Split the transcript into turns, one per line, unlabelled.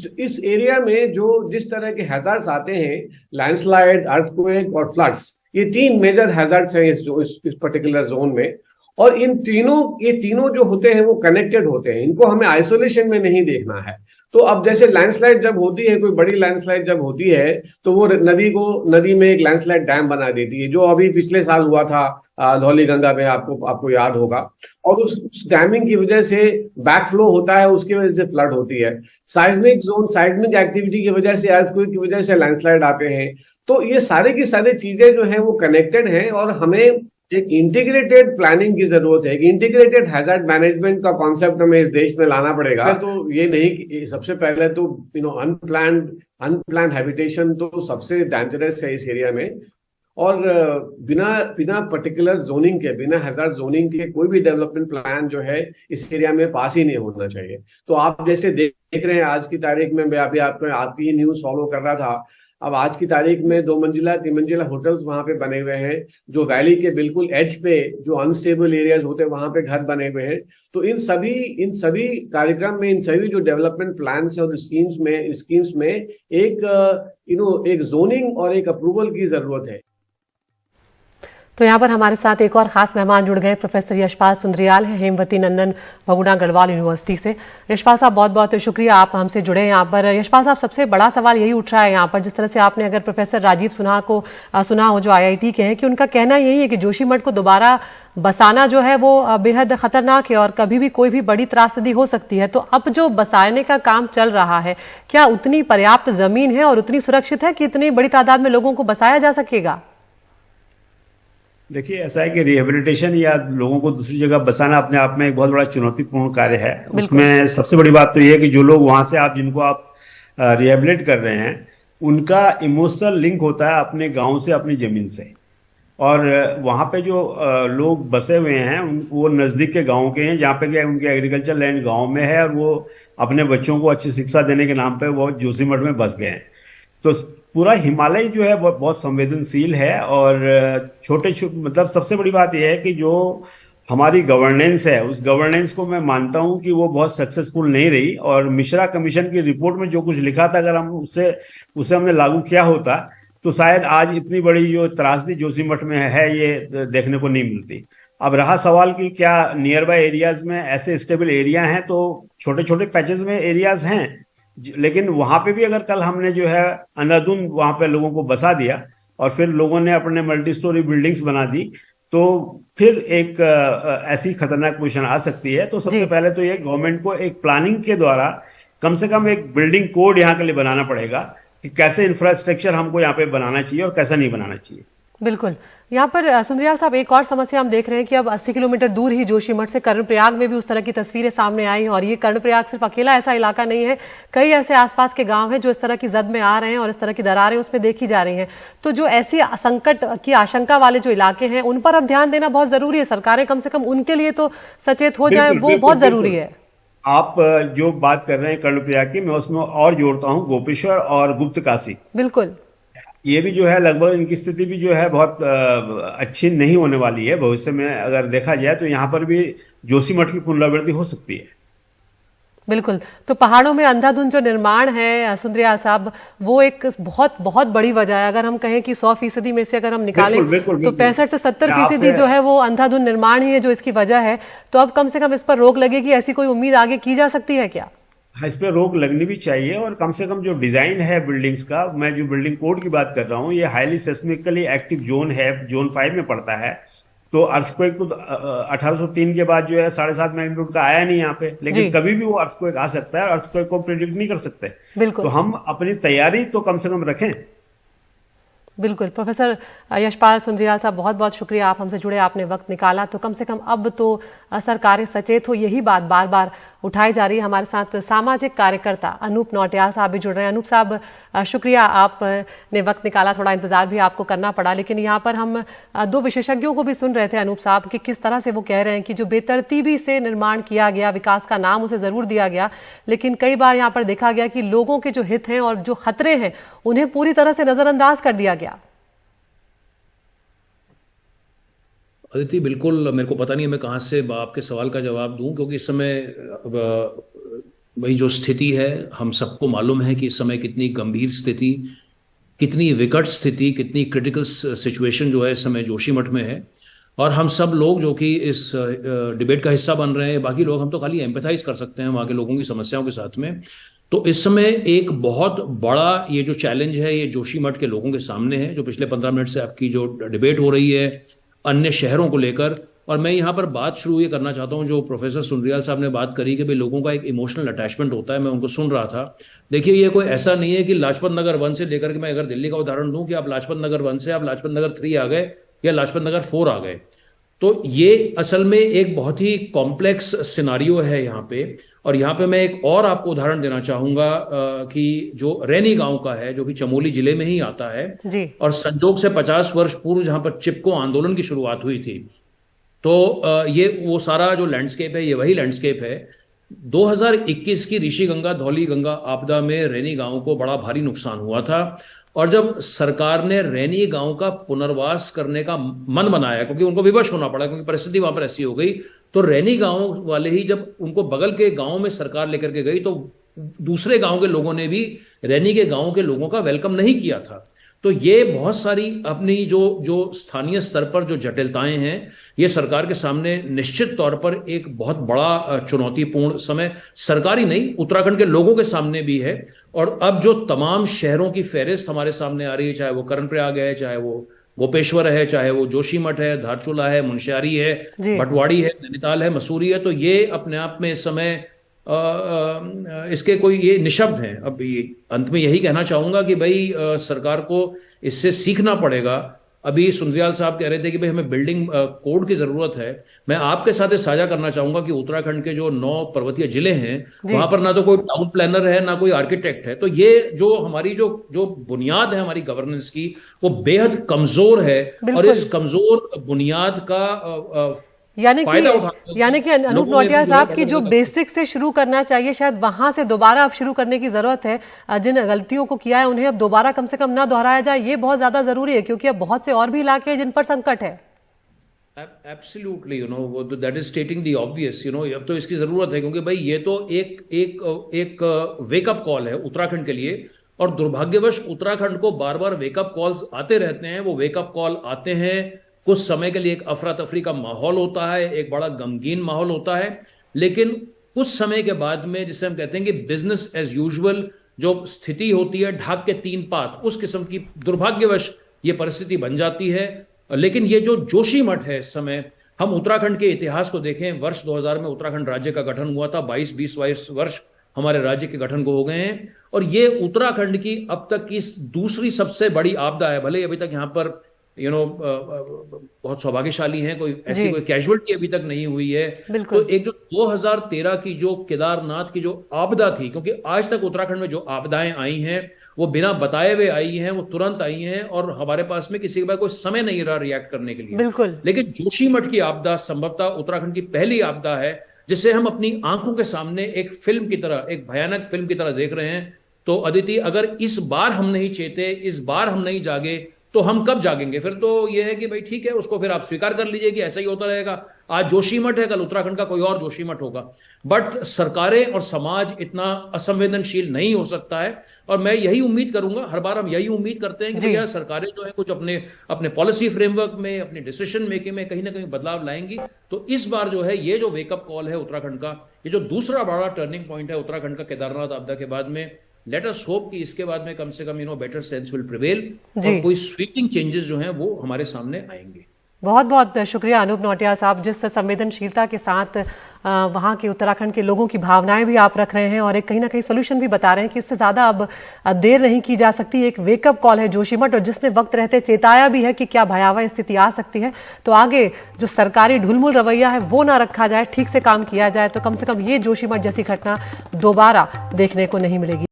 इस एरिया में जो जिस तरह के हैजार्ड्स आते हैं, लैंडस्लाइड, अर्थक्वेक और फ्लड्स, ये तीन मेजर हैजार्ड्स हैं इस पर्टिकुलर जोन में। और ये तीनों जो होते हैं वो कनेक्टेड होते हैं, इनको हमें आइसोलेशन में नहीं देखना है। तो अब जैसे लैंडस्लाइड जब होती है, कोई बड़ी लैंडस्लाइड जब होती है, तो वो नदी में एक लैंडस्लाइड डैम बना देती है, जो अभी पिछले साल हुआ था धौलीगंगा में, आपको याद होगा। और उस डैमिंग की वजह से बैक फ्लो होता है, उसकी वजह से फ्लड होती है। साइज्मिक एक्टिविटी की वजह से, अर्थक्वेक की वजह से लैंडस्लाइड आते हैं। तो ये सारे की सारी चीजें जो है वो कनेक्टेड हैं, और हमें एक इंटीग्रेटेड प्लानिंग की जरूरत है। एक इंटीग्रेटेड हैजार्ड मैनेजमेंट का कॉन्सेप्ट हमें इस देश में लाना पड़ेगा। तो ये नहीं कि सबसे पहले तो अनप्लान्ड हैबिटेशन तो सबसे डेंजरस है इस एरिया में। और बिना बिना पर्टिकुलर जोनिंग के, बिना हैजार्ड जोनिंग के कोई भी डेवलपमेंट प्लान जो है इस एरिया में पास ही नहीं होना चाहिए। तो आप जैसे देख रहे हैं आज की तारीख में, मैं अभी आपकी ही न्यूज फॉलो कर रहा था। अब आज की तारीख में 2 मंजिला 3 मंजिला होटल्स वहां पे बने हुए हैं, जो वैली के बिल्कुल एज पे, जो अनस्टेबल एरियाज होते हैं वहां पे घर बने हुए हैं। तो इन सभी कार्यक्रम में, इन सभी जो डेवलपमेंट प्लान्स है और स्कीम्स में एक जोनिंग और एक अप्रूवल की जरूरत है।
तो यहाँ पर हमारे साथ एक और खास मेहमान जुड़ गए, प्रोफेसर यशपाल सुंद्रियाल हैं, हेमवती नंदन बहुगुणा गढ़वाल यूनिवर्सिटी से। यशपाल साहब बहुत बहुत शुक्रिया, आप हमसे जुड़े यहाँ पर। यशपाल साहब, सबसे बड़ा सवाल यही उठ रहा है यहाँ पर, जिस तरह से आपने अगर प्रोफेसर राजीव सिन्हा को सुना हो, जो IIT के हैं, कि उनका कहना यही है कि जोशीमठ को दोबारा बसाना जो है वो बेहद खतरनाक है और कभी भी कोई भी बड़ी त्रासदी हो सकती है। तो अब जो बसाने का काम चल रहा है, क्या उतनी पर्याप्त जमीन है और उतनी सुरक्षित है कि इतनी बड़ी तादाद में लोगों को बसाया जा सकेगा?
देखिए, ऐसा है कि रिहेबिलिटेशन या लोगों को दूसरी जगह बसाना अपने आप में एक बहुत बड़ा चुनौतीपूर्ण कार्य है। उसमें सबसे बड़ी बात तो ये है कि जो लोग वहां से जिनको आप रिहेबिलिट कर रहे हैं, उनका इमोशनल लिंक होता है अपने गांव से, अपनी जमीन से। और वहां पे जो लोग बसे हुए हैं वो नजदीक के गांव के हैं, जहाँ पे उनके एग्रीकल्चर लैंड गांव में है, और वो अपने बच्चों को अच्छी शिक्षा देने के नाम पे वो जोशीमठ में बस गए हैं। तो पूरा हिमालय जो है बहुत संवेदनशील है। और मतलब सबसे बड़ी बात यह है कि जो हमारी गवर्नेंस है, उस गवर्नेंस को मैं मानता हूं कि वो बहुत सक्सेसफुल नहीं रही। और मिश्रा कमीशन की रिपोर्ट में जो कुछ लिखा था, अगर हम उसे हमने लागू किया होता तो शायद आज इतनी बड़ी जो त्रासदी जोशीमठ में है ये देखने को नहीं मिलती। अब रहा सवाल कि क्या नियर बाय एरियाज में ऐसे स्टेबल एरिया हैं, तो छोटे छोटे पैचेस में एरियाज हैं, लेकिन वहां पे भी अगर कल हमने जो है अंधाधुंध वहां पे लोगों को बसा दिया और फिर लोगों ने अपने मल्टी स्टोरी बिल्डिंग्स बना दी, तो फिर एक ऐसी खतरनाक पोजीशन आ सकती है। तो सबसे पहले तो ये गवर्नमेंट को एक प्लानिंग के द्वारा कम से कम एक बिल्डिंग कोड यहाँ के लिए बनाना पड़ेगा कि कैसे इंफ्रास्ट्रक्चर हमको यहाँ पे बनाना चाहिए और कैसा नहीं बनाना चाहिए।
बिल्कुल। यहाँ पर सुंदरियाल साहब, एक और समस्या हम देख रहे हैं कि अब 80 किलोमीटर दूर ही जोशीमठ से कर्णप्रयाग में भी उस तरह की तस्वीरें सामने आई। और ये कर्णप्रयाग सिर्फ अकेला ऐसा इलाका नहीं है, कई ऐसे आसपास के गांव हैं जो इस तरह की जद में आ रहे हैं और इस तरह की दरारें उसमें देखी जा रही हैं। तो जो ऐसी संकट की आशंका वाले जो इलाके हैं, उन पर अब ध्यान देना बहुत जरूरी है। सरकारें कम से कम उनके लिए तो सचेत हो जाए, वो बहुत जरूरी है।
आप जो बात कर रहे हैं कर्णप्रयाग की, मैं उसमें और जोड़ता हूँ गोपेश्वर और गुप्त काशी।
बिल्कुल,
ये भी जो है लगभग इनकी स्थिति भी जो है बहुत अच्छी नहीं होने वाली है भविष्य में। अगर देखा जाए तो यहाँ पर भी जोशीमठ की पुनरावृत्ति हो सकती है।
बिल्कुल। तो पहाड़ों में अंधाधुंध जो निर्माण है सुंदरियाल साहब, वो एक बहुत बहुत बड़ी वजह है। अगर हम कहें कि 100% में से अगर हम निकालें, तो 65 से 70% जो है वो अंधाधुंध निर्माण ही है जो इसकी वजह है। तो अब कम से कम इस पर रोक लगेगी, ऐसी कोई उम्मीद आगे की जा सकती है क्या?
हाँ, इस पर रोक लगनी भी चाहिए। और कम से कम जो डिजाइन है बिल्डिंग्स का, मैं जो बिल्डिंग कोड की बात कर रहा हूँ, ये हाईली सेस्मिकली एक्टिव जोन है, जोन 5 में पड़ता है। तो अर्थक्वेक तो 1803 के बाद जो है 7.5 मैग्नीट्यूड का आया नहीं यहाँ पे, लेकिन कभी भी वो अर्थक्वेक आ सकता है। अर्थक्वेक को प्रिडिक्ट नहीं कर सकते, तो हम अपनी तैयारी तो कम से कम रखें।
बिल्कुल। प्रोफेसर यशपाल सुंदरियाल साहब, बहुत बहुत शुक्रिया, आप हमसे जुड़े, आपने वक्त निकाला। तो कम से कम अब तो सरकारें सचेत हो, यही बात बार बार उठाई जा रही है। हमारे साथ सामाजिक कार्यकर्ता अनूप नौटियाल साहब भी जुड़ रहे हैं। अनूप साहब, शुक्रिया, आपने वक्त निकाला, थोड़ा इंतजार भी आपको करना पड़ा। लेकिन यहाँ पर हम 2 विशेषज्ञों को भी सुन रहे थे, अनूप साहब, कि किस तरह से वो कह रहे हैं कि जो बेतरतीबी से निर्माण किया गया, विकास का नाम उसे जरूर दिया गया, लेकिन कई बार यहाँ पर देखा गया कि लोगों के जो हित हैं और जो खतरे हैं उन्हें पूरी तरह से नजरअंदाज कर दिया गया।
अदिति, बिल्कुल, मेरे को पता नहीं है मैं कहाँ से आपके सवाल का जवाब दूं, क्योंकि इस समय वही जो स्थिति है, हम सबको मालूम है कि इस समय कितनी गंभीर स्थिति, कितनी विकट स्थिति, कितनी क्रिटिकल सिचुएशन जो है इस समय जोशीमठ में है। और हम सब लोग जो कि इस डिबेट का हिस्सा बन रहे हैं, बाकी लोग हम तो खाली एम्पैथाइज कर सकते हैं वहाँ के लोगों की समस्याओं के साथ में। तो इस समय एक बहुत बड़ा ये जो चैलेंज है ये जोशीमठ के लोगों के सामने है, जो पिछले 15 मिनट से आपकी जो डिबेट हो रही है अन्य शहरों को लेकर। और मैं यहाँ पर बात शुरू ये करना चाहता हूँ, जो प्रोफेसर सुंदरियाल साहब ने बात करी कि भाई लोगों का एक इमोशनल अटैचमेंट होता है, मैं उनको सुन रहा था। देखिए, ये कोई ऐसा नहीं है कि लाजपत नगर 1 से लेकर के, मैं अगर दिल्ली का उदाहरण दूं कि आप लाजपत नगर 1 से आप लाजपत नगर 3 आ गए या लाजपत नगर 4 आ गए, तो ये असल में एक बहुत ही कॉम्प्लेक्स सिनारियो है यहाँ पे। और यहाँ पे मैं एक और आपको उदाहरण देना चाहूंगा कि जो रैनी गांव का है, जो कि चमोली जिले में ही आता है
जी।
और संजोग से 50 वर्ष पूर्व जहां पर चिपको आंदोलन की शुरुआत हुई थी, तो ये वो सारा जो लैंडस्केप है ये वही लैंडस्केप है। 2021 की ऋषिगंगा धौली गंगा आपदा में रैनी गांव को बड़ा भारी नुकसान हुआ था। और जब सरकार ने रैनी गांव का पुनर्वास करने का मन बनाया, क्योंकि उनको विवश होना पड़ा, क्योंकि परिस्थिति वहां पर ऐसी हो गई, तो रैनी गांव वाले ही जब उनको बगल के गांव में सरकार लेकर के गई, तो दूसरे गांव के लोगों ने भी रैनी के गांव के लोगों का वेलकम नहीं किया था। तो ये बहुत सारी अपनी जो स्थानीय स्तर पर जो जटिलताएं हैं, ये सरकार के सामने निश्चित तौर पर एक बहुत बड़ा चुनौतीपूर्ण समय सरकारी नहीं, उत्तराखंड के लोगों के सामने भी है। और अब जो तमाम शहरों की फहरिस्त हमारे सामने आ रही है, चाहे वो कर्णप्रयाग है, चाहे वो गोपेश्वर है, चाहे वो जोशीमठ है, धारचूला है, मुनस्यारी है, भटवाड़ी है, नैनीताल है, मसूरी है, तो ये अपने आप में इस समय इसके कोई ये निशब्द हैं। अब ये अंत में यही कहना चाहूंगा कि भाई सरकार को इससे सीखना पड़ेगा। अभी सुंदरियाल साहब कह रहे थे कि भाई हमें बिल्डिंग कोड की जरूरत है। मैं आपके साथ साझा करना चाहूंगा कि उत्तराखंड के जो 9 पर्वतीय जिले हैं, वहां पर ना तो कोई टाउन प्लानर है, ना कोई आर्किटेक्ट है। तो ये जो हमारी जो बुनियाद है हमारी गवर्नेंस की, वो बेहद कमजोर है। और इस कमजोर बुनियाद का
यानी कि अनूप नौटियाल साहब की जो बेसिक से शुरू करना चाहिए, शायद वहां से दोबारा अब शुरू करने की जरूरत है। जिन गलतियों को किया है उन्हें अब दोबारा कम से कम ना दोहराया जाए, ये बहुत ज्यादा जरूरी है, क्योंकि अब बहुत से और भी इलाके हैं जिन पर संकट है।
Absolutely, that is stating the obvious. अब तो इसकी जरूरत है, क्योंकि भाई ये तो एक वेकअप कॉल है उत्तराखंड के लिए। और दुर्भाग्यवश उत्तराखंड को बार बार वेकअप कॉल्स आते रहते हैं। वो वेकअप कॉल आते हैं, कुछ समय के लिए एक अफरा तफरी का माहौल होता है, एक बड़ा गमगीन माहौल होता है, लेकिन कुछ समय के बाद में, जिसे हम कहते हैं कि बिजनेस एज यूजुअल जो स्थिति होती है, ढाक के 3 पात, उस किस्म की दुर्भाग्यवश ये परिस्थिति बन जाती है। लेकिन ये जो जोशीमठ है इस समय, हम उत्तराखंड के इतिहास को देखें, वर्ष 2000 में उत्तराखंड राज्य का गठन हुआ था, 22 वर्ष हमारे राज्य के गठन को हो गए हैं। और ये उत्तराखंड की अब तक की दूसरी सबसे बड़ी आपदा है। भले अभी तक यहाँ पर बहुत सौभाग्यशाली हैं, कोई ऐसी कोई कैजुअलिटी अभी तक नहीं हुई है। तो एक जो 2013 की जो केदारनाथ की जो आपदा थी, क्योंकि आज तक उत्तराखंड में जो आपदाएं आई हैं वो बिना बताए हुए आई हैं, वो तुरंत आई हैं, और हमारे पास में किसी के पास कोई समय नहीं रहा रिएक्ट करने के लिए। लेकिन जोशीमठ की आपदा संभवतः उत्तराखंड की पहली आपदा है जिसे हम अपनी आंखों के सामने एक फिल्म की तरह, एक भयानक फिल्म की तरह देख रहे हैं। तो अदिति, अगर इस बार हम नहीं चेते, इस बार हम नहीं जागे, तो हम कब जागेंगे? फिर तो यह है कि भाई ठीक है, उसको फिर आप स्वीकार कर लीजिए कि ऐसा ही होता रहेगा। आज जोशीमठ है, कल उत्तराखंड का कोई और जोशीमठ होगा। बट सरकारें और समाज इतना असंवेदनशील नहीं हो सकता है। और मैं यही उम्मीद करूंगा, हर बार हम यही उम्मीद करते हैं कि भैया सरकारें जो है कुछ अपने पॉलिसी फ्रेमवर्क में, अपने डिसीजन मेकिंग में कहीं ना कहीं बदलाव लाएंगी। तो इस बार जो है ये जो वेकअप कॉल है उत्तराखंड का, ये जो दूसरा बड़ा टर्निंग पॉइंट है उत्तराखंड का केदारनाथ आपदा के बाद में, लेट अस होप कि इसके बाद में कम से कम बेटर सेंस विल प्रिवेल और कोई स्वीपिंग चेंजेस जो हैं वो हमारे सामने आएंगे।
बहुत बहुत शुक्रिया अनूप नौटियाल साहब, जिस संवेदनशीलता के साथ वहाँ के उत्तराखंड के लोगों की भावनाएं भी आप रख रहे हैं और एक कहीं ना कहीं सोल्यूशन भी बता रहे हैं कि इससे ज्यादा अब देर नहीं की जा सकती। एक वेकअप कॉल है जोशीमठ, और जिसने वक्त रहते चेताया भी है कि क्या भयावह स्थिति आ सकती है। तो आगे जो सरकारी ढुलमुल रवैया है वो ना रखा जाए, ठीक से काम किया जाए, तो कम से कम ये जोशीमठ जैसी घटना दोबारा देखने को नहीं मिलेगी।